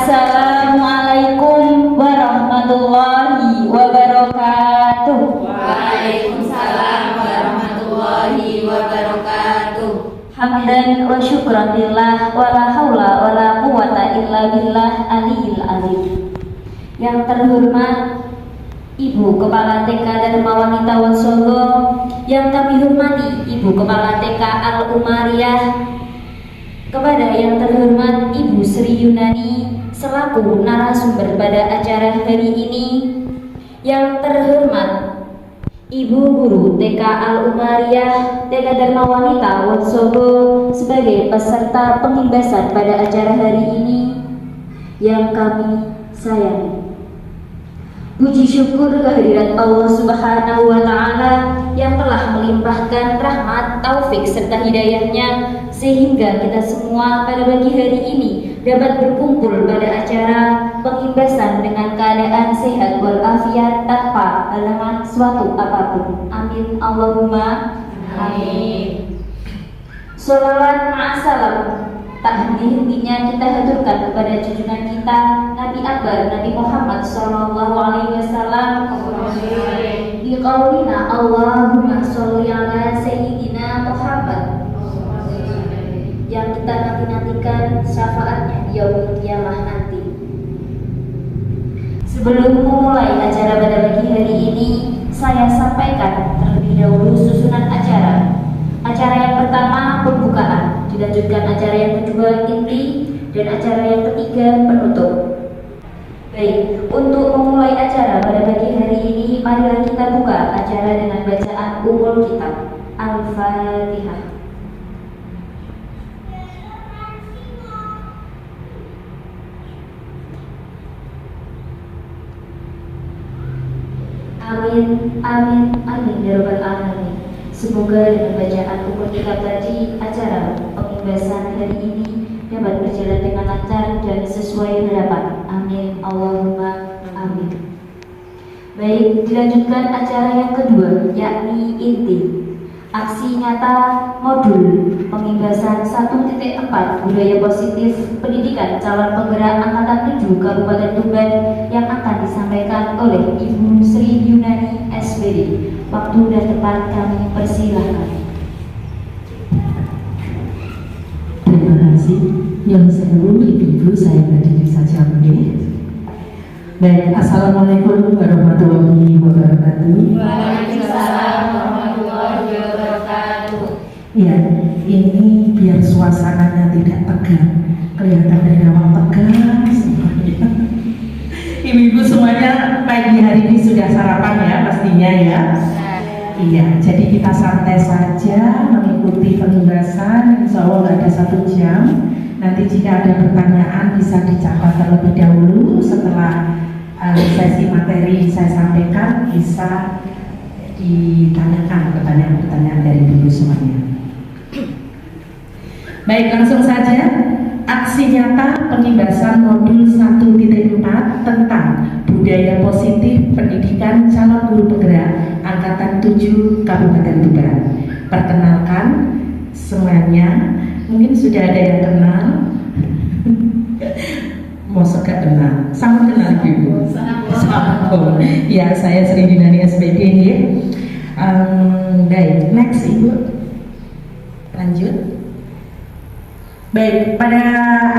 Assalamualaikum warahmatullahi wabarakatuh. Waalaikumsalam warahmatullahi wabarakatuh. Hamdan wa syukran lillah wa la haula wa la quwata illa billah aliyil azim. Yang terhormat Ibu Kepala TK Dharma Wanita Wonosobo, yang kami hormati Ibu Kepala TK Al Umariyah, kepada yang terhormat Ibu Sri Yunani selaku narasumber pada acara hari ini, yang terhormat Ibu Guru TK Al Umariyah TK Dharma Wanita Wonosobo sebagai peserta pengimbasan pada acara hari ini, yang kami sayangi. Puji syukur kehadirat Allah Subhanahu wa Ta'ala yang telah melimpahkan rahmat, taufik serta hidayahnya sehingga kita semua pada pagi hari ini dapat berkumpul pada acara pengimbasan dengan keadaan sehat walafiat tanpa halangan suatu apapun. Amin Allahumma amin. Sholawat ma'asalam tak henti-hentinya kita haturkan kepada junjungan kita Nabi Akbar Nabi Muhammad sallallahu alaihi wasallam. Di qaulina Allahumma sholli ala sayyidina Muhammad, yang kita nanti-nantikan syafaatnya di yaumul qiyamah nanti. Sebelum memulai acara pada pagi hari ini, saya sampaikan terlebih dahulu susunan acara. Acara yang pertama pembukaan, dilanjutkan acara yang kedua inti, dan acara yang ketiga penutup. Baik, untuk memulai acara pada pagi hari ini, marilah kita buka acara dengan bacaan Ummul Kitab Al-Fatihah. Amin, amin, amin ya rabbal alamin. Semoga dengan bacaan Ummul Kitab tadi, acara pengimbasan hari ini dapat berjalan dengan lancar dan sesuai harapan. Amin Allahumma amin. Baik, dilanjutkan acara yang kedua, yakni inti. Aksi nyata modul pengimbasan 1.4 budaya positif pendidikan calon penggerak angkatan 7 Kabupaten Tuban yang akan disampaikan oleh Ibu Sri Yunani SPD. Waktu dan tempat kami persilahkan. Terima kasih. Yang saya ibu-ibu, saya berdiri saja boleh. Baik, assalamualaikum warahmatullahi wabarakatuh. Waalaikumsalam warahmatullahi wabarakatuh. Ya, ini biar suasananya tidak tegang, kelihatan dari awal tegang semuanya. Ibu-ibu semuanya pagi hari ini sudah sarapan ya pastinya ya. Iya, jadi kita santai saja mengikuti pengimbasan. Insya Allah ada 1 jam. Nanti jika ada pertanyaan bisa dicatat terlebih dahulu. Setelah sesi materi saya sampaikan, bisa ditanyakan pertanyaan-pertanyaan dari ibu semuanya. Baik, langsung saja. Aksi nyata pengimbasan modul 1.4 tentang budaya positif pendidikan calon guru penggerak angkatan 7 Kabupaten Tuban. Perkenalkan semuanya, mungkin sudah ada yang kenal. Mau gak kenal? Sama kenal ibu? Sama. Ya, saya Sri Yunani SPD ya. Baik, next ibu. Lanjut. Baik, pada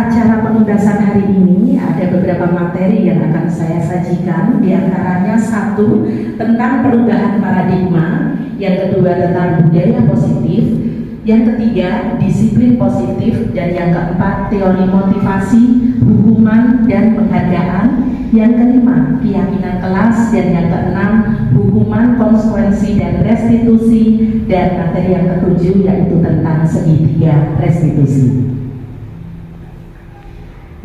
acara pengimbasan hari ini ada beberapa materi yang akan saya sajikan. Di antaranya 1 tentang perubahan paradigma, yang kedua tentang budaya positif, yang ketiga disiplin positif, dan yang keempat teori motivasi, hukuman dan penghargaan, yang kelima keyakinan kelas, dan yang keenam hukuman, konsekuensi dan restitusi, dan materi yang ketujuh yaitu tentang segitiga restitusi.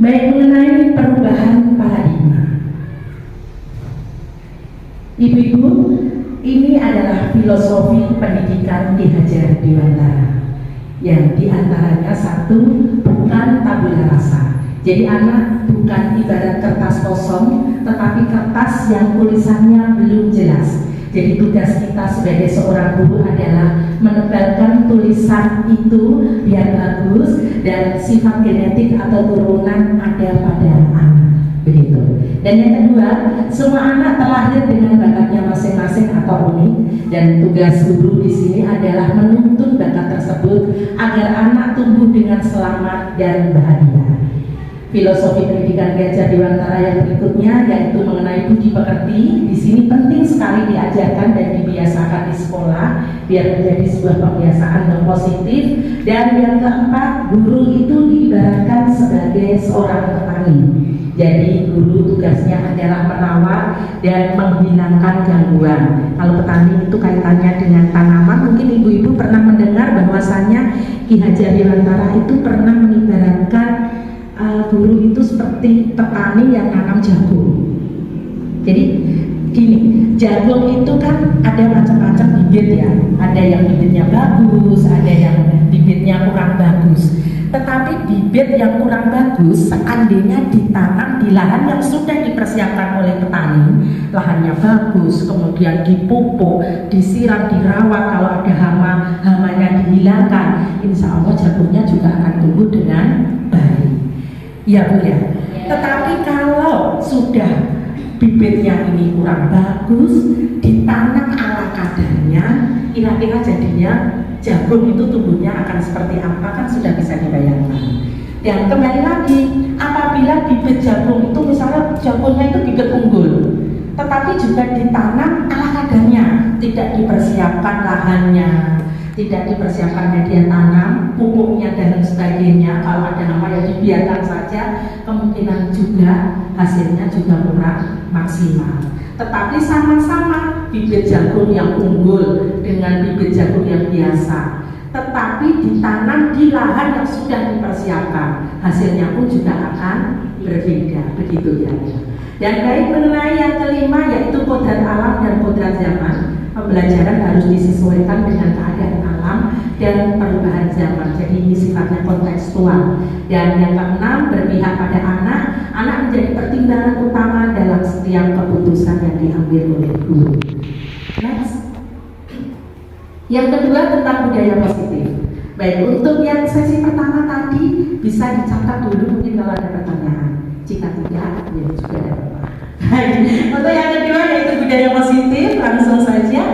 Baik, mengenai perubahan paradigma, ibu-ibu, ini adalah filosofi pendidikan Ki Hajar Dewantara, yang diantaranya 1, bukan tabula rasa. Jadi anak bukan ibarat kertas kosong, tetapi kertas yang tulisannya belum jelas. Jadi tugas kita sebagai seorang guru adalah menebalkan tulisan itu biar bagus dan sifat genetik atau turunan ada pada anak, begitu. Dan yang kedua, semua anak terlahir dengan bakatnya masing-masing atau unik, dan tugas guru di sini adalah menuntun bakat tersebut agar anak tumbuh dengan selamat dan bahagia. Filosofi pendidikan Gajah Dewantara yang berikutnya yaitu mengenai budi pekerti. Di sini penting sekali diajarkan dan dibiasakan di sekolah biar menjadi sebuah kebiasaan yang positif. Dan yang keempat, guru itu diibaratkan sebagai seorang petani. Jadi guru tugasnya adalah merawat dan menghilangkan gangguan. Kalau petani itu kaitannya dengan tanaman, mungkin ibu-ibu pernah mendengar bahwasannya Ki Hajar Dewantara itu pernah mengibaratkan guru itu seperti petani yang nanam jagung. Jadi gini, jagung itu kan ada macam-macam bibit ya. Ada yang bibitnya bagus, ada yang bibitnya kurang bagus. Tetapi bibit yang kurang bagus seandainya ditanam di lahan yang sudah dipersiapkan oleh petani, lahannya bagus, kemudian dipupuk, disiram, dirawat, kalau ada hamanya dihilangkan, insya Allah jagungnya juga akan tumbuh dengan baik. Ya Bu ya. Tetapi kalau sudah bibitnya ini kurang bagus, ditanam ala kadarnya, kira-kira jadinya jagung itu tumbuhnya akan seperti apa, kan sudah bisa dibayangkan. Dan kembali lagi, apabila bibit jagung itu misalnya jagungnya itu bibit unggul, tetapi juga ditanam ala kadarnya, tidak dipersiapkan lahannya, tidak dipersiapkan media tanam, pupuknya dan sebagainya, kalau ada hama ya dibiarkan saja, kemungkinan juga hasilnya juga kurang maksimal. Tetapi sama-sama bibit jagung yang unggul dengan bibit jagung yang biasa, tetapi ditanam di lahan yang sudah dipersiapkan, hasilnya pun juga akan berbeda, begitu ya. Dan baik mengenai yang kelima yaitu kodrat alam dan kodrat zaman. Pembelajaran harus disesuaikan dengan keadaan alam dan perubahan zaman. Jadi ini sifatnya kontekstual. Dan yang keenam, berpihak pada anak. Anak menjadi pertimbangan utama dalam setiap keputusan yang diambil oleh guru. Next. Yang kedua tentang budaya positif. Baik, untuk yang sesi pertama tadi bisa dicatat dulu mungkin kalau ada pertanyaan. Jika tidak, ya juga ada apa. Untuk yang kedua yaitu budaya positif, langsung saja.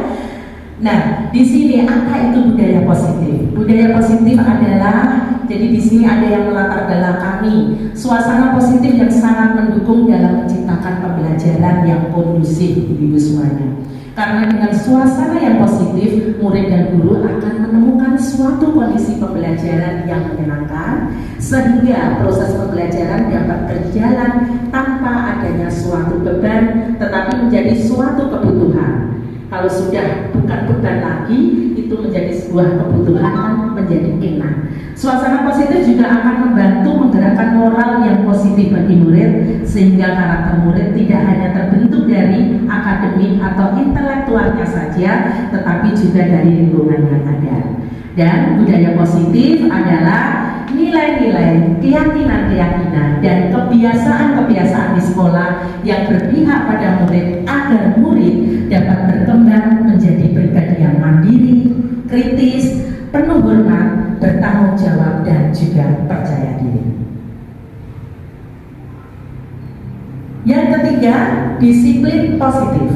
Nah, di sini apa itu budaya positif? Budaya positif adalah, jadi di sini ada yang melatar belakangi suasana positif yang sangat mendukung dalam menciptakan pembelajaran yang kondusif, ibu semuanya. Karena dengan suasana yang positif, murid dan guru akan menemukan suatu kondisi pembelajaran yang menyenangkan, sehingga proses pembelajaran dapat berjalan tanpa adanya suatu beban, tetapi menjadi suatu kebutuhan. Kalau sudah bukan beban lagi, itu menjadi sebuah kebutuhan, menjadi enak. Suasana positif juga akan membantu menggerakkan moral yang positif bagi murid, sehingga karakter murid tidak hanya terbentuk dari akademik atau intelektualnya saja, tetapi juga dari lingkungan yang ada. Dan budaya positif adalah nilai-nilai, keyakinan-keyakinan, dan kebiasaan-kebiasaan di sekolah yang berpihak pada murid agar murid dapat berkembang menjadi pribadi yang mandiri, kritis, penuh hormat, bertanggung jawab, dan juga percaya diri. Yang ketiga, disiplin positif.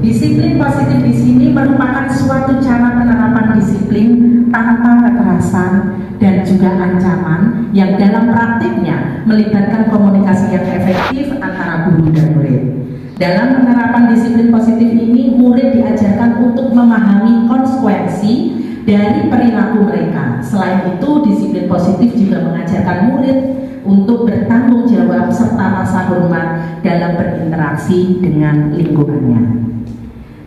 Disiplin positif di sini merupakan suatu cara penerapan disiplin tanpa kekerasan dan juga ancaman yang dalam praktiknya melibatkan komunikasi yang efektif antara guru dan murid. Dalam penerapan disiplin positif ini, murid diajarkan untuk memahami konsekuensi dari perilaku mereka. Selain itu, disiplin positif juga mengajarkan murid untuk bertanggung jawab serta rasa hormat dalam berinteraksi dengan lingkungannya.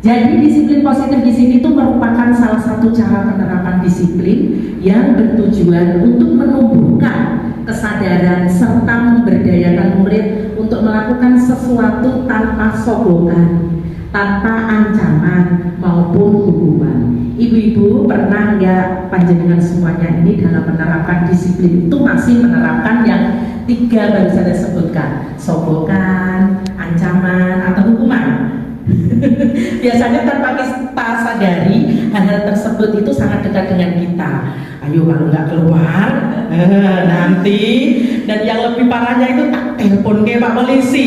Jadi disiplin positif di sini itu merupakan salah satu cara penerapan disiplin yang bertujuan untuk menumbuhkan kesadaran serta memberdayakan murid untuk melakukan sesuatu tanpa sogokan, tanpa ancaman maupun hukuman. Ibu-ibu pernah nggak panjenengan semuanya ini dalam menerapkan disiplin itu masih menerapkan yang tiga baru saya sebutkan, sogokan, ancaman, atau hukuman? Biasanya tanpa kita sadari hal-hal tersebut itu sangat dekat dengan kita. Ayo kalau nggak keluar nanti, dan yang lebih parahnya itu tak telepon ke Pak Polisi.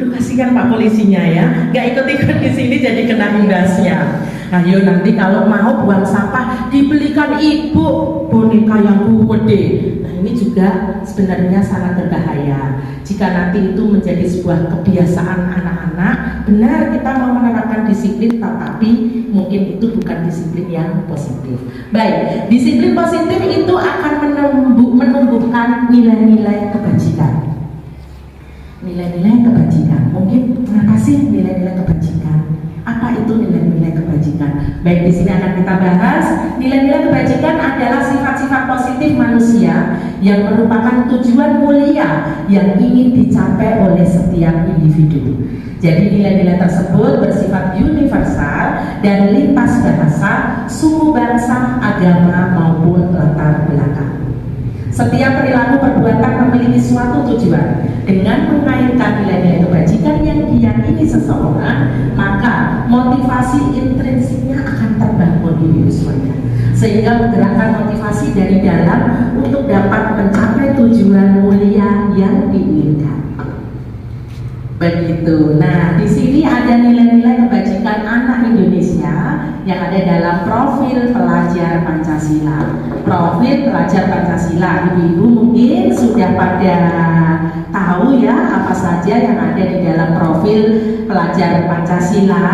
Duh kasihan Pak Polisinya ya, nggak ikut-ikut di sini jadi kena imbasnya. Ayo nanti kalau mau buang sampah dibelikan ibu boneka yang gede. Nah ini juga sebenarnya sangat berbahaya. Jika nanti itu menjadi sebuah kebiasaan anak-anak, benar kita mau menerapkan disiplin, tetapi mungkin itu bukan disiplin yang positif. Baik, disiplin positif itu akan menumbuhkan nilai-nilai kebajikan. Nilai-nilai kebajikan, mungkin apa sih nilai-nilai kebajikan? Apa itu nilai-nilai kebajikan? Baik, di sini akan kita bahas. Nilai-nilai kebajikan adalah sifat-sifat positif manusia yang merupakan tujuan mulia yang ingin dicapai oleh setiap individu. Jadi nilai-nilai tersebut bersifat universal dan lintas bahasa, suku, bangsa, agama maupun latar belakang. Setiap perilaku perbuatan memiliki suatu tujuan. Dengan mengaitkan nilai-nilai kebajikan yang diyakini seseorang, maka motivasi intrinsiknya akan terbangun di diri semuanya, sehingga menggerakkan motivasi dari dalam untuk dapat mencapai tujuan mulia yang diinginkan. Begitu. Nah, di sini ada nilai-nilai kebajikan anak Indonesia yang ada dalam profil pelajar Pancasila. Profil pelajar Pancasila, ibu-ibu mungkin sudah pada tahu ya apa saja yang ada di dalam profil pelajar Pancasila.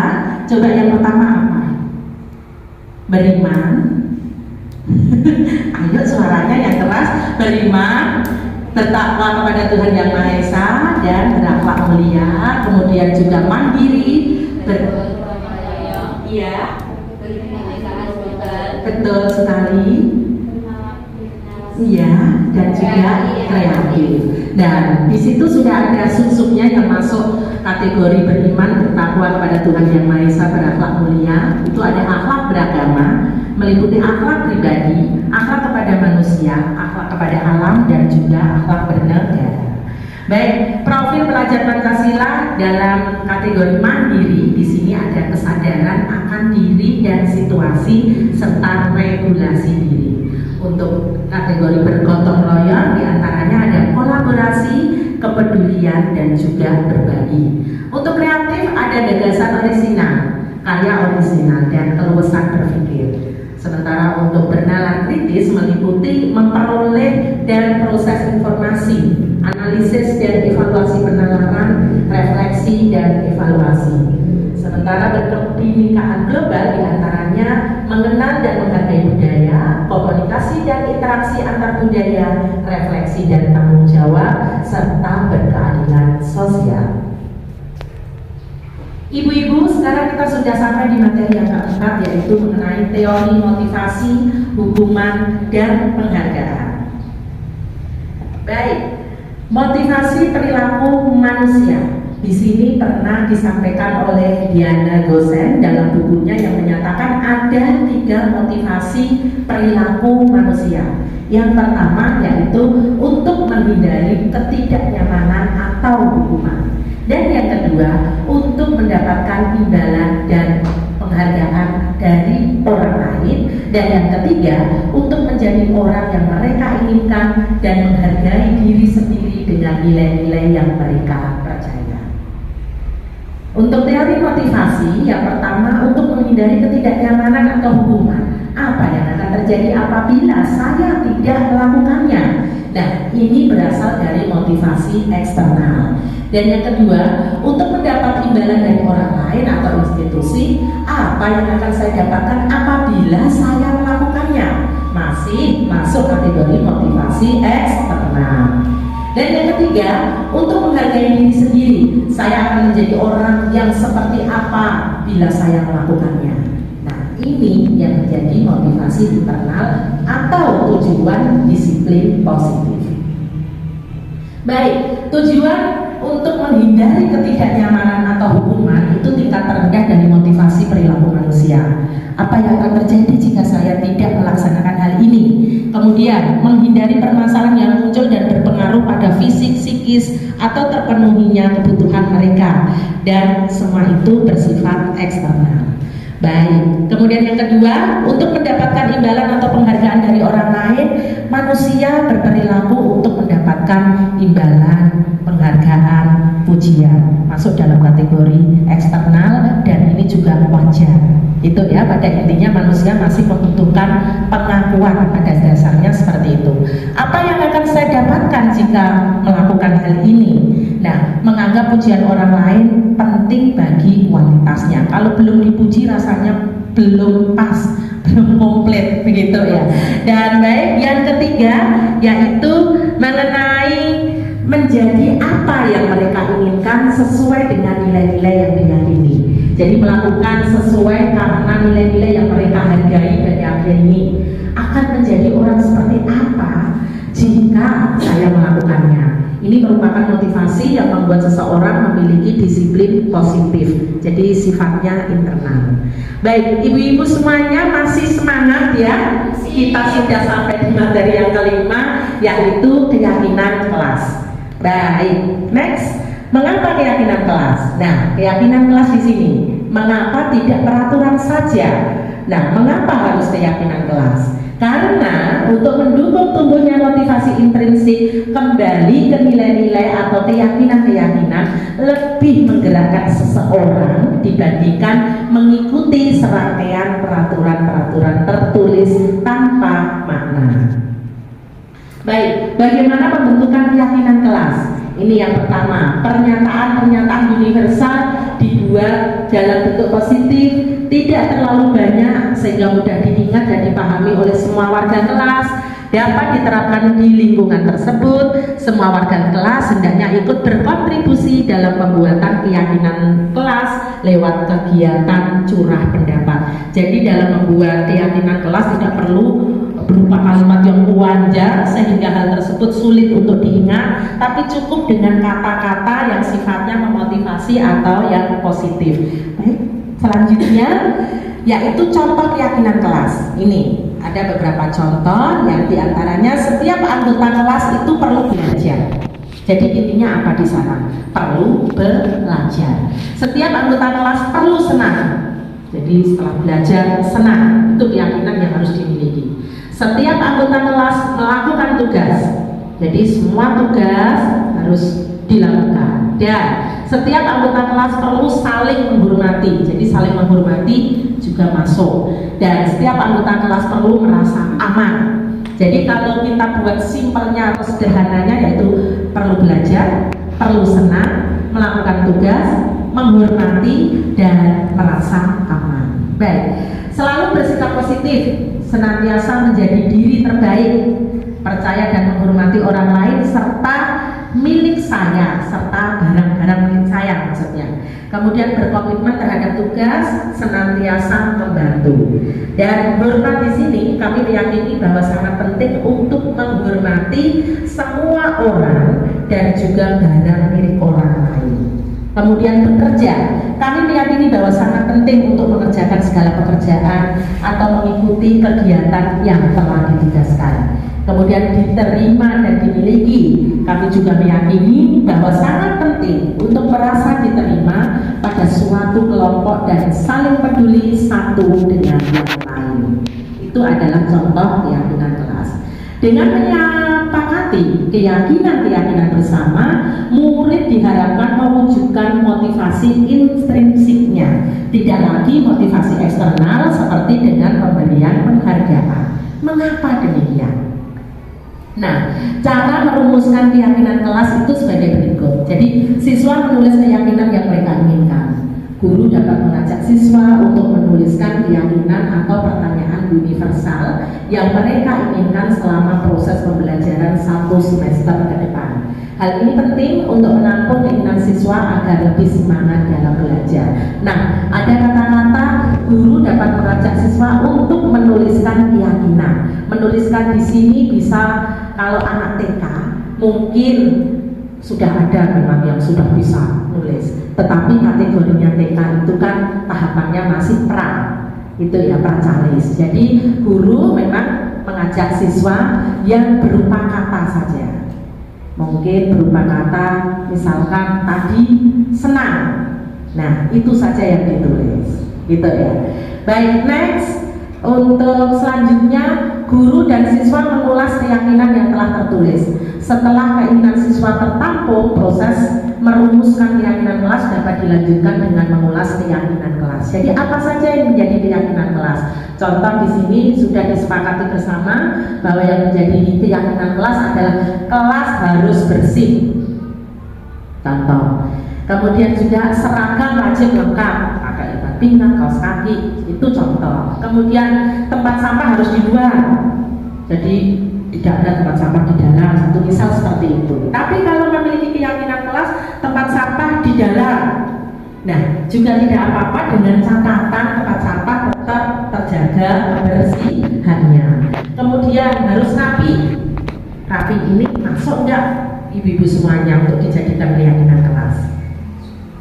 Coba yang pertama apa? Beriman. Ayo suaranya yang keras. Beriman, bertakwa kepada Tuhan Yang Maha Esa dan berakhlak mulia, kemudian juga mandiri, iya, betul sekali, iya, dan juga kreatif. Dan di situ sudah ada sub-subnya yang masuk kategori beriman, bertakwa kepada Tuhan Yang Maha Esa, berakhlak mulia. Itu ada akhlak beragama, meliputi akhlak pribadi, akhlak kepada manusia, akhlak kepada alam, dan juga akhlak bernegara. Baik, profil pelajar Pancasila dalam kategori mandiri, di sini ada kesadaran akan diri dan situasi serta regulasi diri. Untuk kategori bergotong royong diantaranya ada kolaborasi, kepedulian, dan juga berbagi. Untuk kreatif ada gagasan orisinal, karya orisinal, dan keluasan berpikir. Sementara untuk bernalar kritis meliputi memperoleh dan proses informasi, analisis dan evaluasi penalaran, refleksi dan evaluasi. Sementara bentuk kebinekaan global diantaranya mengenal dan menghargai budaya, komunikasi dan interaksi antar budaya, refleksi dan tanggung jawab, serta berkeadilan sosial. Ibu-ibu, sekarang kita sudah sampai di materi yang keempat, yaitu mengenai teori motivasi, hukuman, dan penghargaan. Baik, motivasi perilaku manusia. Di sini pernah disampaikan oleh Diana Gosen dalam bukunya yang menyatakan ada 3 motivasi perilaku manusia. Yang pertama yaitu untuk menghindari ketidaknyamanan atau hukuman. Dan yang kedua, untuk mendapatkan imbalan dan penghargaan dari orang lain. Dan yang ketiga, untuk menjadi orang yang mereka inginkan dan menghargai diri sendiri dengan nilai-nilai yang mereka percaya. Untuk teori motivasi, yang pertama untuk menghindari ketidaknyamanan atau hukuman. Apa yang akan terjadi apabila saya tidak melakukannya? Nah, ini berasal dari motivasi eksternal. Dan yang kedua, untuk mendapat imbalan dari orang lain atau institusi, apa yang akan saya dapatkan apabila saya melakukannya? Masih masuk kategori motivasi eksternal. Dan yang ketiga, untuk menghargai diri sendiri, saya akan menjadi orang yang seperti apa bila saya melakukannya. Nah, ini yang menjadi motivasi internal atau tujuan disiplin positif. Baik, tujuan untuk menghindari ketidaknyamanan atau hukuman itu tingkat terendah dari motivasi perilaku manusia. Apa yang akan terjadi jika saya tidak melaksanakan hal ini? Kemudian menghindari permasalahan yang muncul dan berpengaruh berpengaruh pada fisik, psikis, atau terpenuhinya kebutuhan mereka, dan semua itu bersifat eksternal. Baik, kemudian yang kedua, untuk mendapatkan imbalan atau penghargaan dari orang lain, manusia berperilaku untuk mendapatkan imbalan, penghargaan, pujian, masuk dalam kategori eksternal, dan ini juga wajar. Itu ya, pada intinya manusia masih membutuhkan pengakuan, pada dasarnya seperti itu. Apa yang akan saya dapatkan jika melakukan hal ini? Nah, menganggap pujian orang lain penting bagi kualitasnya. Kalau belum dipuji rasanya belum pas, belum komplit, begitu ya. Dan baik, yang ketiga yaitu mengenai menjadi apa yang mereka inginkan sesuai dengan nilai-nilai yang diyakini. Jadi melakukan sesuai karena nilai-nilai yang mereka hargai dan yakini. Akan menjadi orang seperti apa jika saya melakukannya? Ini merupakan motivasi yang membuat seseorang memiliki disiplin positif. Jadi sifatnya internal. Baik, ibu-ibu semuanya masih semangat ya? Kita sudah sampai di materi yang kelima, yaitu keyakinan kelas. Baik, next. Mengapa keyakinan kelas? Nah, keyakinan kelas di sini. Mengapa tidak peraturan saja? Nah, mengapa harus keyakinan kelas? Karena untuk mendukung tumbuhnya motivasi intrinsik kembali ke nilai-nilai atau keyakinan-keyakinan lebih menggerakkan seseorang dibandingkan mengikuti serangkaian peraturan-peraturan tertulis tanpa makna. Baik, bagaimana pembentukan keyakinan kelas? Ini yang pertama, pernyataan-pernyataan universal dibuat dalam bentuk positif, tidak terlalu banyak sehingga mudah diingat dan dipahami oleh semua warga kelas, dapat diterapkan di lingkungan tersebut. Semua warga kelas hendaknya ikut berkontribusi dalam pembuatan keyakinan kelas lewat kegiatan curah pendapat. Jadi dalam membuat keyakinan kelas tidak perlu berupa kalimat yang panjang sehingga hal tersebut sulit untuk diingat, tapi cukup dengan kata-kata yang sifatnya memotivasi atau yang positif. Baik, selanjutnya yaitu contoh keyakinan kelas. Ini ada beberapa contoh yang diantaranya setiap anggota kelas itu perlu belajar. Jadi intinya apa di sana? Perlu belajar. Setiap anggota kelas perlu senang. Jadi setelah belajar senang, itu keyakinan yang harus dimiliki. Setiap anggota kelas melakukan tugas, jadi semua tugas harus dilakukan. Dan setiap anggota kelas perlu saling menghormati, jadi saling menghormati juga masuk. Dan setiap anggota kelas perlu merasa aman. Jadi kalau kita buat simpelnya atau sederhananya, yaitu perlu belajar, perlu senang, melakukan tugas, menghormati, dan merasa aman. Baik, selalu bersikap positif, senantiasa menjadi diri terbaik, percaya dan menghormati orang lain serta milik saya, serta barang-barang milik saya maksudnya. Kemudian berkomitmen terhadap tugas, senantiasa membantu. Dan hormat di sini kami meyakini bahwa sangat penting untuk menghormati semua orang dan juga barang milik orang lain. Kemudian bekerja, kami meyakini bahwa sangat penting untuk mengerjakan segala pekerjaan atau mengikuti kegiatan yang telah ditugaskan. Kemudian diterima dan dimiliki, kami juga meyakini bahwa sangat penting untuk merasa diterima pada suatu kelompok dan saling peduli satu dengan yang lain. Itu adalah contoh keyakinan kelas. Dengan menyepakati keyakinan-keyakinan bersama, murid diharapkan mewujudkan motivasi intrinsiknya, tidak lagi motivasi eksternal seperti dengan pemberian penghargaan. Mengapa demikian? Nah, cara merumuskan keyakinan kelas itu sebagai berikut. Jadi, siswa menulis keyakinan yang mereka inginkan. Guru dapat mengajak siswa untuk menuliskan keyakinan atau pertanyaan universal yang mereka inginkan selama proses pembelajaran 1 semester ke depan. Hal ini penting untuk menampung keinginan siswa agar lebih semangat dalam belajar. Nah, ada kata-kata guru dapat mengajak siswa untuk menuliskan keyakinan. Menuliskan di sini bisa kalau anak TK mungkin sudah ada memang yang sudah bisa nulis, tetapi kategorinya TK itu kan tahapannya masih pra, itu ya pracalis. Jadi guru memang mengajak siswa yang berupa kata saja. Mungkin berupa kata, misalkan tadi senang. Nah, itu saja yang ditulis, gitu ya. Baik, next. Untuk selanjutnya, guru dan siswa mengulas keyakinan yang telah tertulis. Setelah keinginan siswa tertampung, proses merumuskan keyakinan kelas dapat dilanjutkan dengan mengulas keyakinan kelas. Jadi apa saja yang menjadi keyakinan kelas? Contoh di sini sudah disepakati bersama bahwa yang menjadi keyakinan kelas adalah kelas harus bersih. Contoh. Kemudian juga seragam wajib lengkap, pakai ikat pinggang, kaos kaki, itu contoh. Kemudian tempat sampah harus di luar, jadi tidak ada tempat sampah di dalam, satu misal seperti itu. Tapi kalau memiliki keyakinan kelas, tempat sampah di dalam. Nah, juga tidak apa-apa dengan catatan tempat sampah tetap terjaga kebersihannya. Kemudian harus rapi. Rapi ini masuk enggak ibu-ibu semuanya untuk dijadikan keyakinan kelas?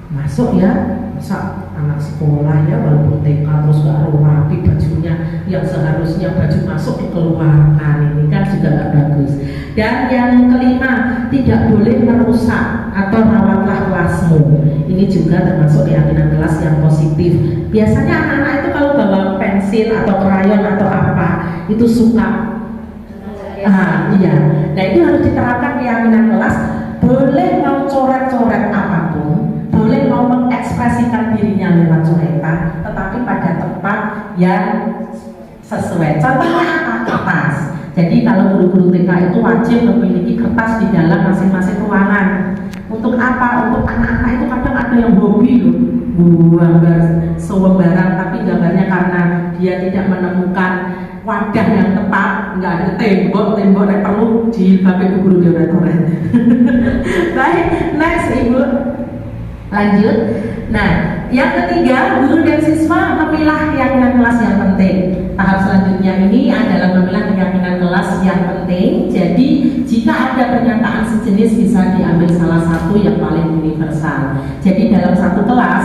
Masuk ya, masa anak sekolah ya walaupun TK terus gak rapi bajunya yang seharusnya baju masuk dikeluarkan, ini kan juga gak bagus. Dan yang kelima, tidak boleh merusak atau rawatlah kelasmu. Ini juga termasuk keyakinan kelas yang positif. Biasanya anak-anak itu kalau bawa pensil atau krayon atau apa itu suka iya. Nah itu harus diterapkan keyakinan kelas. Boleh mau coret-coret apapun, boleh mau mengekspresikan dirinya lewat coretan, tetapi pada tempat yang sesuai. Contohnya apa? Kertas. Jadi kalau guru-guru TK itu wajib memiliki kertas di dalam masing-masing ruangan. Untuk apa? Untuk anak-anak itu kadang ada yang hobi loh, gambar selembaran, tapi gambarnya karena dia tidak menemukan wadah yang tepat, nggak ada tembok yang perlu dipakai guru coret-coret. Baik, next ibu. Lanjut. Nah, yang ketiga, guru dan siswa memilah keyakinan kelas yang penting. Tahap selanjutnya ini adalah memilah keyakinan kelas yang penting. Jadi, jika ada pernyataan sejenis bisa diambil salah satu yang paling universal. Jadi dalam satu kelas,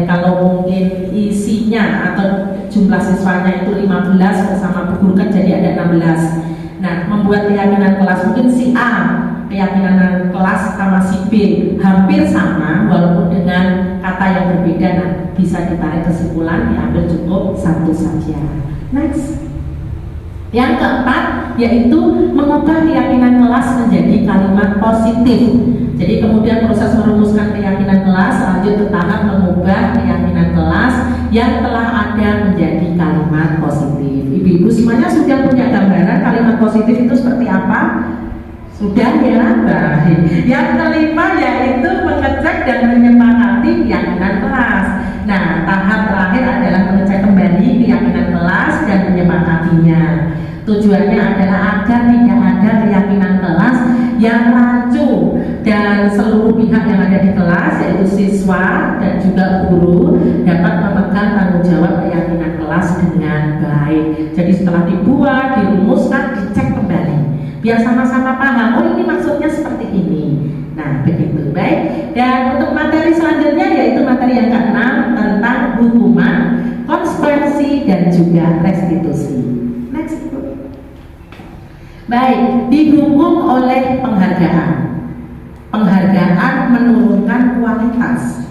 kalau mungkin isinya atau jumlah siswanya itu 15 bersama bu guru kan jadi ada 16. Nah, membuat keyakinan kelas mungkin si A, keyakinan kelas sama si B hampir sama walaupun dengan kata yang berbeda. Nah, bisa ditarik kesimpulan, diambil cukup satu saja. Next. Yang keempat yaitu mengubah keyakinan kelas menjadi kalimat positif. Jadi kemudian proses merumuskan keyakinan kelas lanjut ke tahap mengubah keyakinan kelas yang telah ada menjadi kalimat positif. Ibu-ibu semuanya sudah punya gambaran kalimat positif itu seperti apa? Sudah ya? Baik. Yang kelima yaitu mengecek dan menyepakati keyakinan kelas. Nah, tahap terakhir adalah mengecek kembali keyakinan kelas dan menyepakatinya. Tujuannya adalah agar tidak ada keyakinan kelas yang rancu dan seluruh pihak yang ada di kelas yaitu siswa dan juga guru dapat memegang tanggung jawab keyakinan kelas dengan baik. Jadi setelah dibuat, dirumuskan, dicek kembali biar sama-sama paham, oh ini maksudnya seperti ini. Nah, begitu. Baik. Dan untuk materi selanjutnya yaitu materi yang keenam tentang hukuman, konsekuensi dan juga restitusi. Next. Baik, dihukum oleh penghargaan. Penghargaan menurunkan kualitas.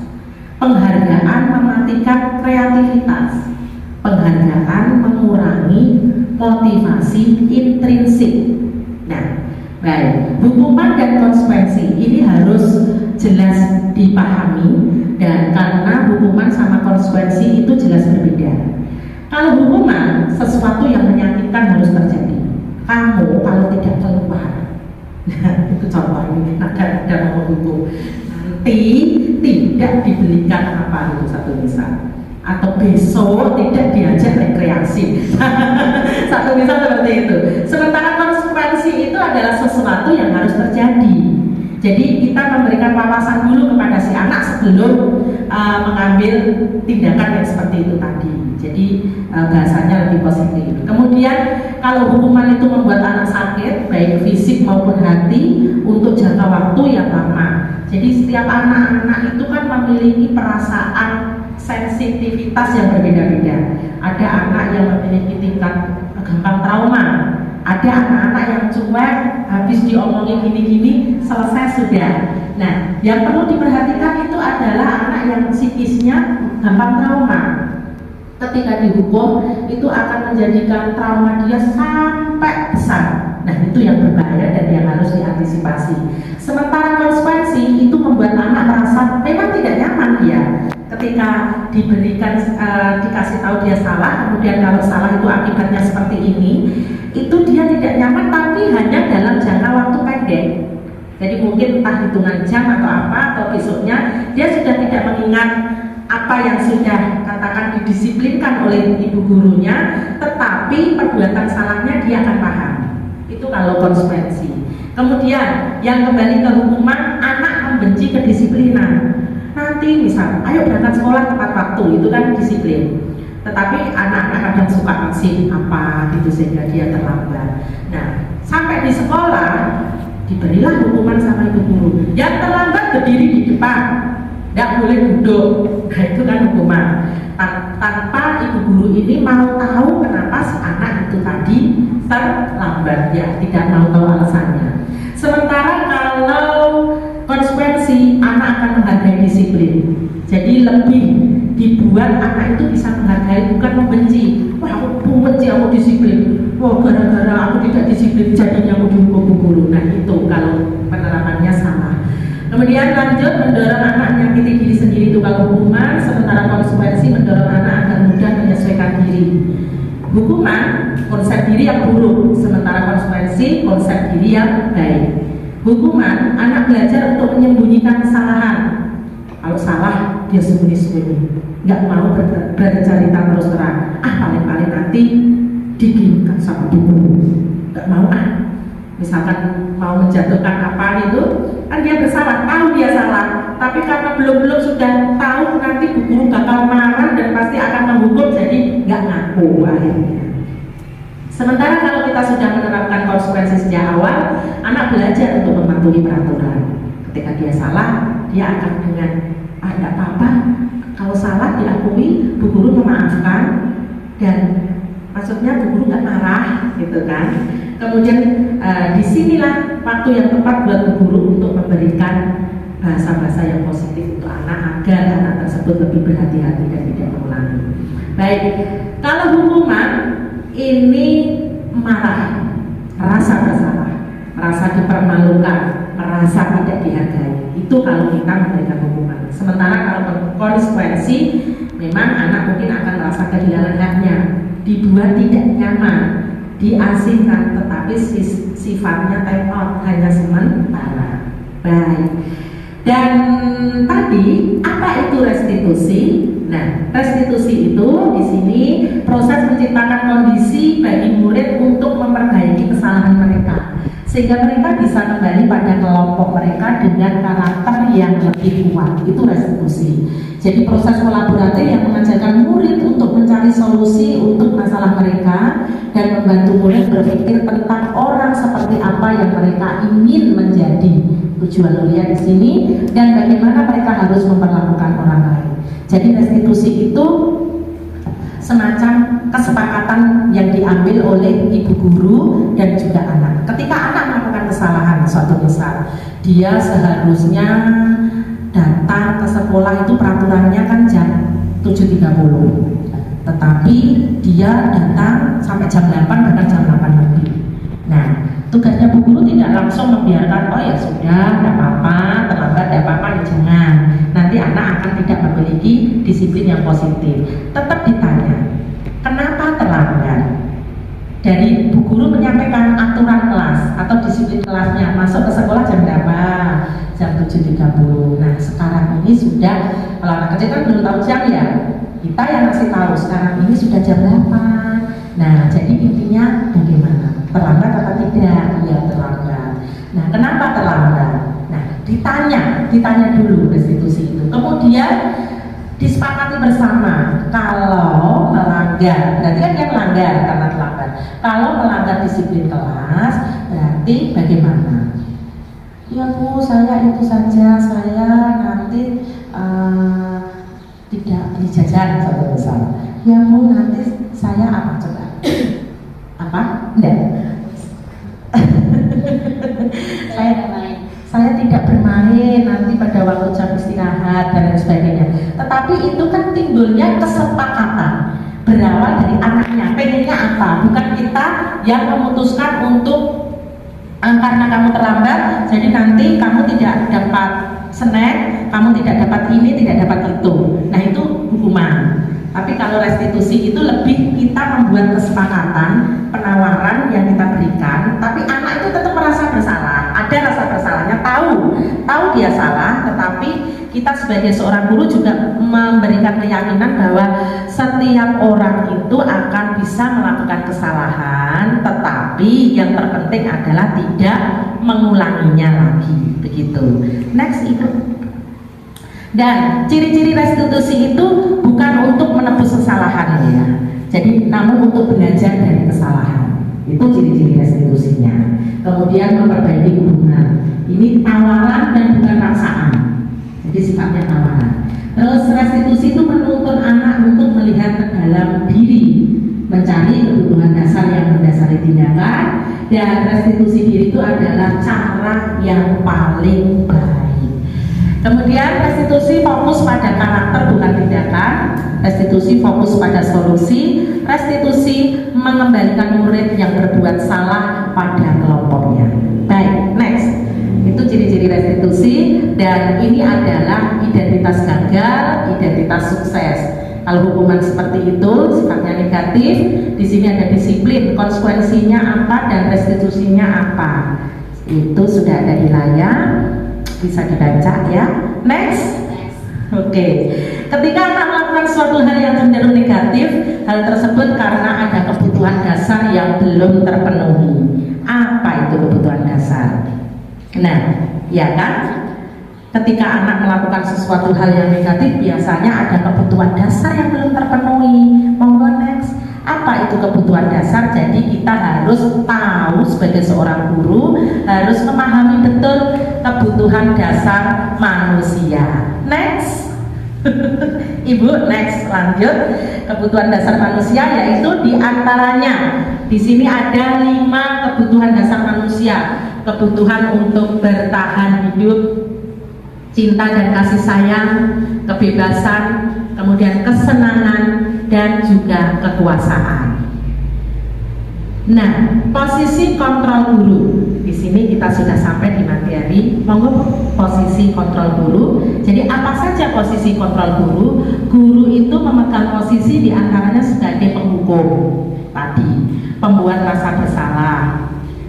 Penghargaan mematikan kreativitas. Penghargaan mengurangi motivasi intrinsik. Nah, baik, hukuman dan konsekuensi ini harus jelas dipahami, dan karena hukuman sama konsekuensi itu jelas berbeda. Kalau hukuman sesuatu yang menyakitkan harus terjadi. Kamu kalau tidak keluar, nah itu contoh ini, ada ngomong itu nanti tidak dibelikan apa itu satu misal, atau besok tidak diajak rekreasi. Satu misal seperti itu. Sementara konsekuensi itu adalah sesuatu yang harus terjadi. Jadi kita memberikan wawasan dulu kepada si anak sebelum mengambil tindakan yang seperti itu tadi. Jadi bahasanya lebih positif. Kemudian kalau hukuman itu membuat anak sakit, baik fisik maupun hati, untuk jangka waktu yang lama. Jadi setiap anak-anak itu kan memiliki perasaan sensitivitas yang berbeda-beda. Ada anak yang memiliki tingkat gampang trauma, ada anak-anak yang cuek, habis diomongin gini-gini, selesai sudah. Nah, yang perlu diperhatikan itu adalah anak yang psikisnya gampang trauma. Ketika dihukum itu akan menjadikan trauma dia sampai besar. Nah, itu yang berbahaya dan yang harus diantisipasi. Sementara konsekuensi itu membuat anak merasa memang tidak nyaman dia ketika diberikan dikasih tahu dia salah, kemudian kalau salah itu akibatnya seperti ini, itu dia tidak nyaman, tapi hanya dalam jangka waktu pendek. Jadi mungkin entah hitungan jam atau apa, atau besoknya dia sudah tidak mengingat apa yang sudah katakan didisiplinkan oleh ibu gurunya, tetapi perbuatan salahnya dia akan paham. Itu kalau konsekuensi. Kemudian yang kembali ke hukuman, anak membenci kedisiplinan. Nanti misal, ayo berangkat sekolah tepat waktu, itu kan disiplin. Tetapi anak-anak kadang suka ngasih apa gitu sehingga dia terlambat. Nah, sampai di sekolah diberilah hukuman sama ibu guru. Yang terlambat berdiri di depan, tidak boleh duduk. Nah, itu kan hukuman. Tanpa ibu guru ini mau tahu kenapa si anak itu tadi terlambat, ya tidak mau tahu alasannya. Sementara kalau konsekuensi, anak akan menghargai disiplin. Jadi lebih dibuat anak itu bisa menghargai, bukan membenci. Wah, aku benci, aku disiplin. Wah, gara-gara aku tidak disiplin jadinya aku dihukum bu guru. Nah, itu kalau penerapannya sama. Kemudian lanjut, mendorong anak menyakiti diri sendiri itu kalau hukuman, sementara konsekuensi mendorong anak agar mudah menyesuaikan diri. Hukuman konsep diri yang buruk, sementara konsekuensi konsep diri yang baik. Hukuman, anak belajar untuk menyembunyikan kesalahan. Kalau salah, dia sembunyi-sembunyi, nggak mau bercerita terus terang. Paling-paling nanti dikirimkan sama guru, nggak mau Misalkan mau menjatuhkan apa itu, kan dia bersalah, tahu dia salah, tapi karena belum sudah tahu nanti bu guru bakal marah dan pasti akan menghukum, jadi nggak ngaku akhirnya. Sementara kalau kita sudah menerapkan konsekuensi sejak awal, anak belajar untuk mematuhi peraturan. Ketika dia salah, dia akan dengan tidak apa-apa. Kalau salah diakui, bu guru memaafkan dan maksudnya bu guru nggak marah, gitu kan. Kemudian disinilah waktu yang tepat buat bu guru untuk memberikan bahasa-bahasa yang positif untuk anak agar anak tersebut lebih berhati-hati dan tidak mengulangi. Baik, kalau hukuman ini marah, merasa bersalah, merasa dipermalukan, merasa tidak dihargai. Itu kalau kita memberikan hukuman. Sementara kalau konsekuensi, memang anak mungkin akan merasa kehilangan haknya, dibuat tidak nyaman, diasingkan, tetapi sifatnya time out, hanya sementara. Baik. Dan tadi apa itu restitusi? Nah, restitusi itu di sini proses menciptakan kondisi bagi murid untuk memperbaiki kesalahan mereka, sehingga mereka bisa kembali pada kelompok mereka dengan karakter yang lebih kuat. Itu restitusi. Jadi proses kolaboratif yang mengajarkan murid untuk mencari solusi untuk masalah mereka dan membantu murid berpikir tentang orang seperti apa yang mereka ingin menjadi. Tujuan mulia di sini dan bagaimana mereka harus memperlakukan orang lain. Jadi restitusi itu semacam kesepakatan yang diambil oleh ibu guru dan juga anak. Ketika anak melakukan kesalahan, suatu misal, dia seharusnya datang ke sekolah itu peraturannya kan jam 7.30, tetapi dia datang sampai jam 8 bahkan jam 8 lebih. Nah, tugasnya bu guru tidak langsung membiarkan, oh ya sudah, tidak apa-apa, terlambat, tidak apa-apa, ya jangan. Nanti anak akan tidak memiliki disiplin yang positif. Tetap ditanya, kenapa terlambat? Dari bu guru menyampaikan aturan kelas atau disiplin kelasnya, masuk ke sekolah jam berapa? Jam 7.30. Nah, sekarang ini sudah, kalau anak kecil kan belum tahu jam ya, kita yang ngasih tahu sekarang ini sudah jam berapa. Nah, jadi intinya bagaimana? Terlambat atau tidak? Ya terlambat. Nah, kenapa terlambat? Nah, ditanya dulu restitusi itu. Kemudian disepakati bersama kalau melanggar, berarti kan dia melanggar karena terlambat. Kalau melanggar disiplin kelas, berarti bagaimana? Ya bu, saya itu saja, saya nanti tidak beli jajan satu besar. Ya bu, nanti saya apa coba? Apa? Enggak. ada waktu jam istirahat dan lain sebagainya. Tetapi itu kan timbulnya kesepakatan berawal dari anaknya, pengennya apa, bukan kita yang memutuskan untuk karena kamu terlambat jadi nanti kamu tidak dapat snack, kamu tidak dapat ini, tidak dapat itu. Nah itu hukuman. Tapi kalau restitusi itu lebih kita membuat kesepakatan, penawaran yang kita berikan, tapi anak itu tetap merasa bersalah, ada rasa bersalahnya, tahu dia salah, tetapi kita sebagai seorang guru juga memberikan keyakinan bahwa setiap orang itu akan bisa melakukan kesalahan, tetapi yang terpenting adalah tidak mengulanginya lagi, begitu. Next Ibu. Dan ciri-ciri restitusi itu bukan untuk menebus kesalahan ya. Jadi namun untuk belajar dari kesalahan. Itu ciri-ciri restitusinya. Kemudian memperbaiki hubungan. Ini tawaran dan bukan paksaan. Jadi sifatnya tawaran. Terus restitusi itu menuntun anak untuk melihat ke dalam diri, mencari kebutuhan dasar yang mendasari tindakan, dan restitusi diri itu adalah cara yang paling baik. Kemudian restitusi fokus pada karakter bukan tindakan, restitusi fokus pada solusi, restitusi mengembalikan murid yang berbuat salah pada kelompoknya. Baik, next. Itu ciri-ciri restitusi dan ini adalah identitas gagal, identitas sukses. Kalau hukuman seperti itu sifatnya negatif, di sini ada disiplin, konsekuensinya apa dan restitusinya apa. Itu sudah ada di layar. Bisa dibaca ya. Next. Oke. Ketika anak melakukan suatu hal yang cenderung negatif, hal tersebut karena ada kebutuhan dasar yang belum terpenuhi. Apa itu kebutuhan dasar? Nah, ya kan? Ketika anak melakukan sesuatu hal yang negatif, biasanya ada kebutuhan dasar yang belum terpenuhi. Monggo next. Apa itu kebutuhan dasar? Jadi kita harus tahu sebagai seorang guru, harus memahami betul kebutuhan dasar manusia. Next. Ibu, next, lanjut. Kebutuhan dasar manusia yaitu diantaranya di sini ada 5 kebutuhan dasar manusia. Kebutuhan untuk bertahan hidup, cinta dan kasih sayang, kebebasan, kemudian kesenangan, dan juga kekuasaan. Nah, posisi kontrol guru. Di sini kita sudah sampai di materi. Monggo posisi kontrol guru. Jadi apa saja posisi kontrol guru? Guru itu memegang posisi diantaranya sebagai penghukum tadi, pembuat rasa bersalah,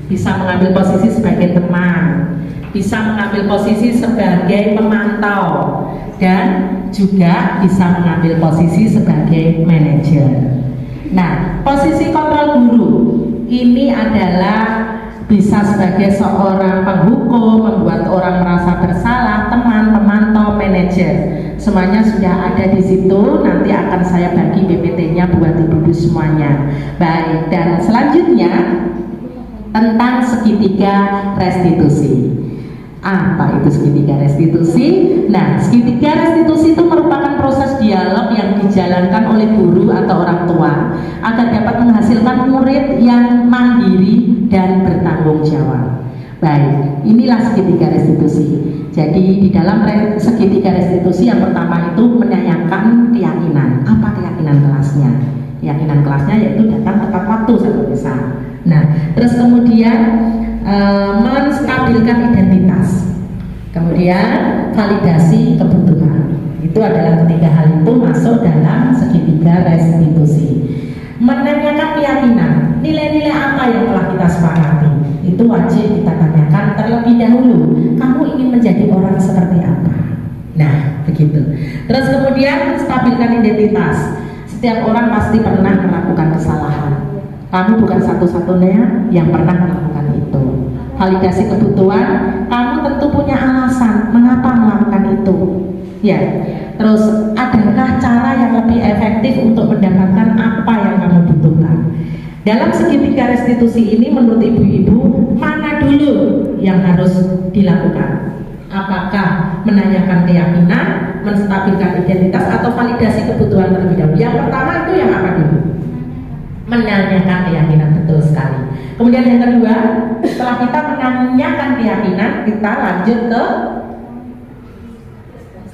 bisa mengambil posisi sebagai teman, bisa mengambil posisi sebagai pemantau, dan juga bisa mengambil posisi sebagai manajer. Nah, posisi kontrol guru ini adalah bisa sebagai seorang penghukum, membuat orang merasa bersalah, teman, pemantau, manajer. Semuanya sudah ada di situ. Nanti akan saya bagi PPT-nya buat ibu-ibu semuanya. Baik, dan selanjutnya tentang segitiga restitusi. Apa itu segitiga restitusi? Nah, segitiga restitusi itu merupakan proses dialog yang dijalankan oleh guru atau orang tua agar dapat menghasilkan murid yang mandiri dan bertanggung jawab. Baik, inilah segitiga restitusi. Jadi di dalam segitiga restitusi yang pertama itu menanyakan keyakinan. Apa keyakinan kelasnya? Keyakinan kelasnya yaitu datang tepat waktu satu misal. Nah, terus kemudian menstabilkan identitas, kemudian validasi kebutuhan. Itu adalah ketiga hal itu masuk dalam segitiga restitusi. Menanyakan keyakinan, nilai-nilai apa yang telah kita sepakati, itu wajib kita tanyakan terlebih dahulu. Kamu ingin menjadi orang seperti apa? Nah, begitu. Terus kemudian menstabilkan identitas. Setiap orang pasti pernah melakukan kesalahan. Kamu bukan satu-satunya yang pernah melakukan itu. Validasi kebutuhan, kamu tentu punya alasan mengapa melakukan itu. Ya, terus adakah cara yang lebih efektif untuk mendapatkan apa yang kamu butuhkan? Dalam segitiga restitusi ini menurut ibu-ibu, mana dulu yang harus dilakukan? Apakah menanyakan keyakinan, menstabilkan identitas, atau validasi kebutuhan terlebih dahulu? Yang pertama itu yang apa dulu? Menanyakan keyakinan, betul sekali. Kemudian yang kedua, setelah kita menanyakan keyakinan, kita lanjut ke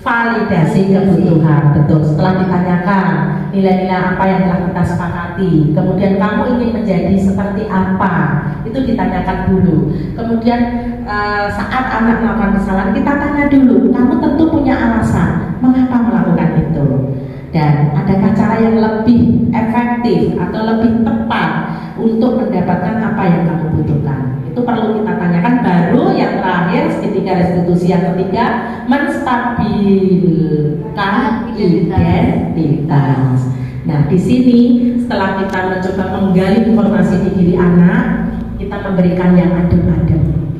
validasi kebutuhan. Betul, setelah ditanyakan nilai-nilai apa yang telah kita sepakati, kemudian kamu ingin menjadi seperti apa, itu ditanyakan dulu. Kemudian saat anak melakukan kesalahan, kita tanya dulu, kamu tentu punya alasan mengapa melakukan itu, dan adakah cara yang lebih efektif atau lebih tepat untuk mendapatkan apa yang kamu butuhkan. Itu perlu kita tanyakan. Baru yang terakhir, segitiga restitusi yang ketiga, menstabilkan identitas. Nah, di sini setelah kita mencoba menggali informasi di diri anak, kita memberikan yang adem-adem,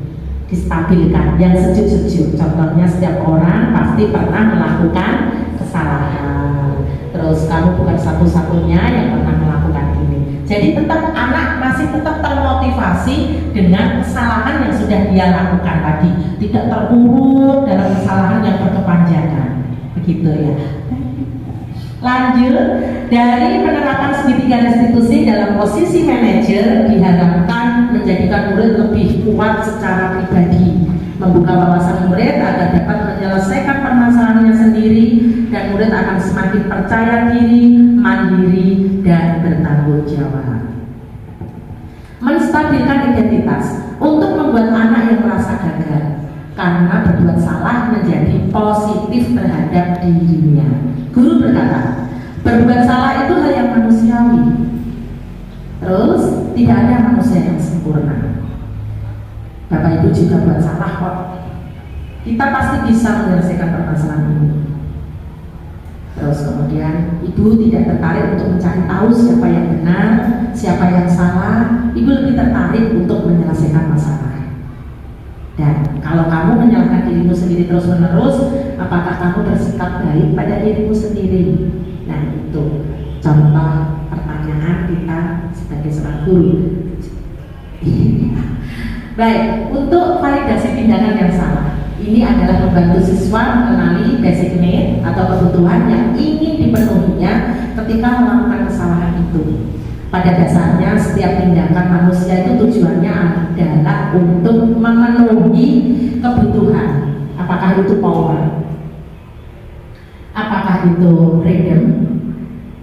distabilkan, yang sejuk-sejuk. Contohnya, setiap orang pasti pernah melakukan kesalahan. Terus kamu bukan satu-satunya yang pernah melakukan ini. Jadi tetap anak masih tetap termotivasi dengan kesalahan yang sudah dia lakukan tadi, tidak terpuruk dalam kesalahan yang berkepanjangan. Begitu ya. Lanjut, dari penerapan segitiga restitusi dalam posisi manajer diharapkan menjadikan murid lebih kuat secara pribadi, membuka wawasan murid agar dapat menyelesaikan permasalahannya sendiri, dan murid akan semakin percaya diri, mandiri, dan bertanggung jawab. Menstabilkan identitas untuk membuat anak yang merasa gagal karena berbuat salah menjadi positif terhadap dirinya. Guru berkata, berbuat salah itu hal yang manusiawi. Terus, tidak ada manusia yang sempurna. Bapak Ibu juga buat salah kok. Kita pasti bisa menyelesaikan permasalahan ini. Terus kemudian ibu tidak tertarik untuk mencari tahu siapa yang benar, siapa yang salah. Ibu lebih tertarik untuk menyelesaikan masalah. Dan kalau kamu menyalahkan dirimu sendiri terus menerus, apakah kamu bersikap baik pada dirimu sendiri? Nah, itu contoh pertanyaan kita sebagai seorang guru. Baik, untuk validasi tindakan yang salah, ini adalah membantu siswa mengenali designate atau kebutuhan yang ingin dipenuhinya ketika melakukan kesalahan itu. Pada dasarnya, setiap tindakan manusia itu tujuannya adalah untuk memenuhi kebutuhan. Apakah itu power? Apakah itu freedom?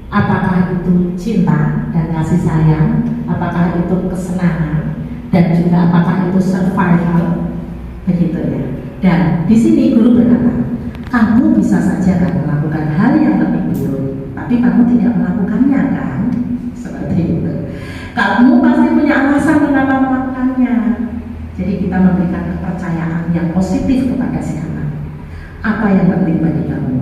Apakah itu cinta dan kasih sayang? Apakah itu kesenangan? Dan juga apakah itu survival? Begitu ya. Dan di sini guru berkata, kamu bisa saja kan melakukan hal yang lebih buruk, tapi kamu tidak melakukannya kan? Seperti itu. Kamu pasti punya alasan mengapa melakukannya. Jadi kita memberikan kepercayaan yang positif kepada si anak. Apa yang penting bagi kamu?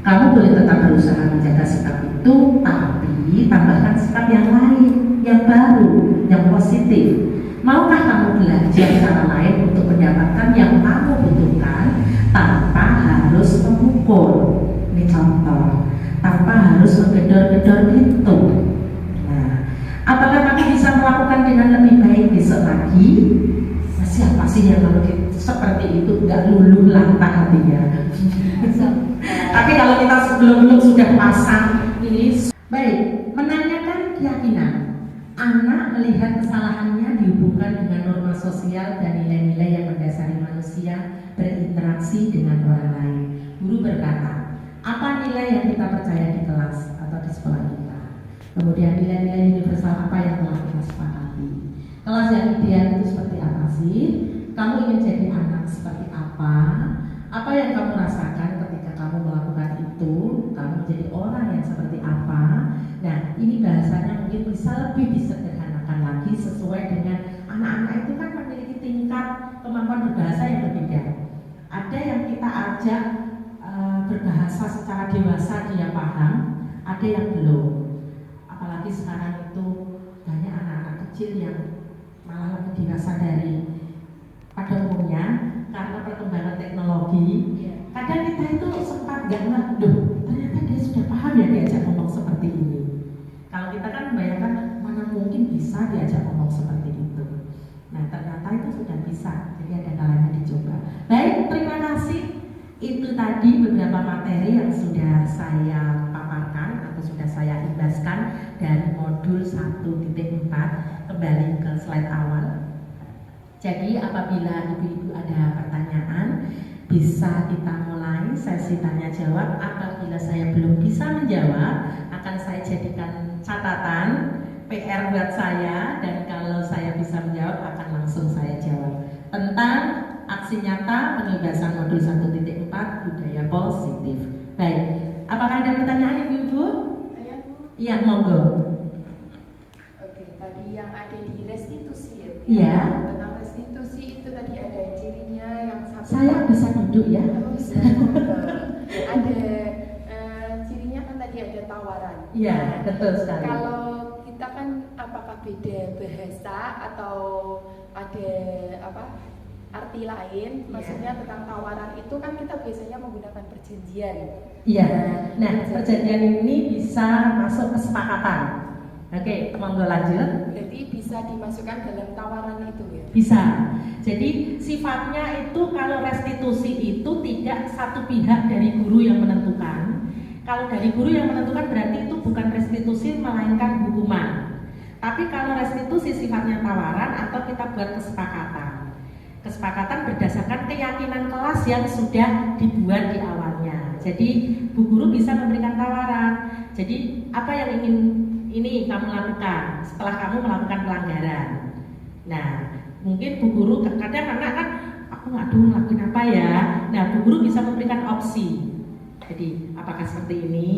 Kamu boleh tetap berusaha menjaga sikap itu, tapi tambahkan sikap yang lain, yang baru, yang positif. Maukah kamu belajar cara lain untuk mendapatkan yang kamu butuhkan tanpa harus mengukur? Ini contoh, tanpa harus menggedor-gedor pintu. Nah, apakah kamu bisa melakukan dengan lebih baik besok lagi? Nah, siapa sih yang kalau seperti itu nggak luluh lantah hatinya? Tapi kalau kita sebelum sudah pasang ini, baik, menanyakan keyakinan. Anak melihat kesalahannya dihubungkan dengan norma sosial dan nilai-nilai yang mendasari manusia berinteraksi dengan orang lain. Guru berkata, apa nilai yang kita percaya di kelas atau di sekolah kita? Kemudian nilai-nilai universal apa yang telah kita sepakati? Kelas yang ideal itu seperti apa sih? Kamu ingin jadi anak seperti apa? Apa yang kamu rasakan ketika kamu melakukan itu? Kamu menjadi orang yang seperti apa? Nah, ini bahasanya mungkin bisa lebih disederhanakan lagi sesuai dengan anak-anak itu kan memiliki tingkat kemampuan berbahasa yang berbeda. Ada yang kita ajak berbahasa secara dewasa dia paham, ada yang belum. Apalagi sekarang itu banyak anak-anak kecil yang malah lebih dewasa dari pada umumnya karena perkembangan teknologi. Kadang kita itu sempat gak ngerti, ternyata dia sudah paham ya diajak ngomong seperti ini. Kalau kita kan membayangkan mana mungkin bisa diajak ngomong seperti itu. Nah, ternyata itu sudah bisa. Jadi ada kalanya dicoba. Baik, terima kasih. Itu tadi beberapa materi yang sudah saya paparkan atau sudah saya imbaskan dari modul 1.4. Kembali ke slide awal. Jadi apabila ibu-ibu ada pertanyaan, Bisa kita mulai sesi tanya jawab. Apabila saya belum bisa menjawab, akan saya jadikan catatan PR buat saya, dan kalau saya bisa menjawab akan langsung saya jawab tentang aksi nyata pembebasan modul 1.4 budaya positif. Baik, apakah ada pertanyaan Ibu-ibu? Iya, monggo. Oke, tadi yang ada di restitusi ya? Iya. Tentang restitusi itu tadi ada cirinya yang satu. Saya bisa duduk ya? Bisa. Ada cirinya kan tadi ada tawaran. Iya, betul sekali. Kalau kita kan apakah beda bahasa atau ada arti lain? Maksudnya tentang tawaran itu kan kita biasanya menggunakan perjanjian. Iya. Nah, perjanjian ini bisa masuk kesepakatan. Oke, monggo lanjut. Berarti bisa dimasukkan dalam tawaran itu ya? Bisa. Jadi sifatnya itu kalau restitusi itu tidak satu pihak dari guru yang menentukan. Kalau dari guru yang menentukan berarti itu bukan restitusi melainkan hukuman. Tapi kalau restitusi sifatnya tawaran atau kita buat kesepakatan. Kesepakatan berdasarkan keyakinan kelas yang sudah dibuat di awalnya. Jadi bu guru bisa memberikan tawaran. Jadi apa yang ingin ini kamu lakukan setelah kamu melakukan pelanggaran. Nah, mungkin bu guru kadang anak kan aku nggak tahu ngelakuin apa ya. Nah, bu guru bisa memberikan opsi. Jadi apakah seperti ini?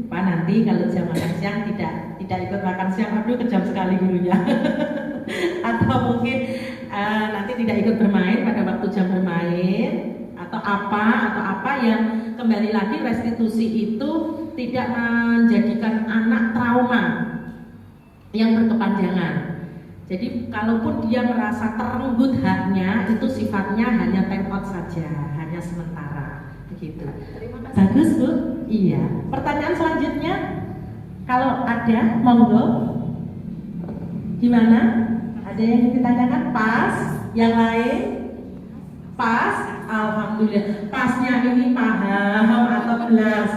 Pak, nanti kalau jam makan siang tidak ikut makan siang, aduh kejam sekali gurunya. Atau mungkin nanti tidak ikut bermain pada waktu jam bermain, atau apa yang kembali lagi restitusi itu tidak menjadikan anak trauma yang berkepanjangan. Jadi kalaupun dia merasa terenggut haknya, itu sifatnya hanya time out saja, hanya sementara, begitu. Terima kasih. Bagus Bu? Iya. Pertanyaan selanjutnya, kalau ada, monggo. Gimana? Ada yang ditanyakan? Pas? Yang lain? Pas? Alhamdulillah. Pasnya ini paham atau belas?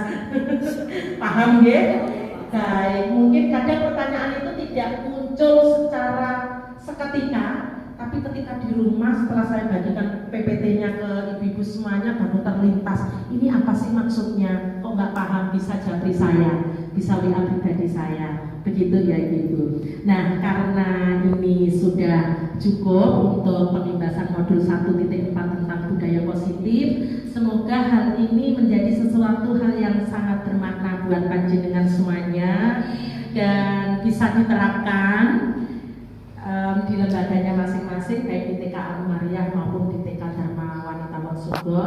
Paham ya? Baik. Mungkin kadang pertanyaan itu tidak muncul secara seketika, tapi ketika di rumah setelah saya bagikan PPT-nya ke ibu-ibu semuanya baru terlintas. Ini apa sih maksudnya? Kok nggak paham? Bisa japri saya, bisa WA pribadi saya. Begitu ya ibu-ibu. Nah, karena ini sudah cukup untuk pembebasan modul 1.4 tentang budaya positif, semoga hal ini menjadi sesuatu hal yang sangat bermakna buat panjenengan semuanya dan bisa diterapkan di lembaganya masing-masing, baik di TK Al-Mariah maupun di TK Dharma Wanita Wonosobo.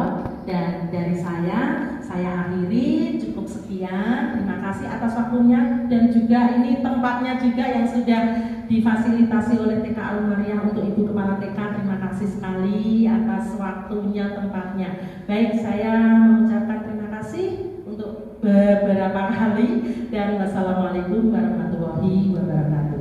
Dan dari saya akhiri, cukup sekian. Terima kasih atas waktunya, dan juga ini tempatnya juga yang sudah difasilitasi oleh TK Al-Mariah untuk Ibu Kepala TK. Terima kasih sekali atas waktunya, tempatnya. Baik, saya mengucapkan terima kasih untuk beberapa kali, dan wassalamualaikum warahmatullahi wabarakatuh.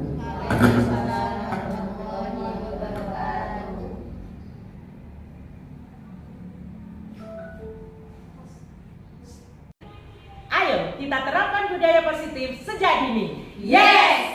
Ayo kita terapkan budaya positif sejak dini. Yes!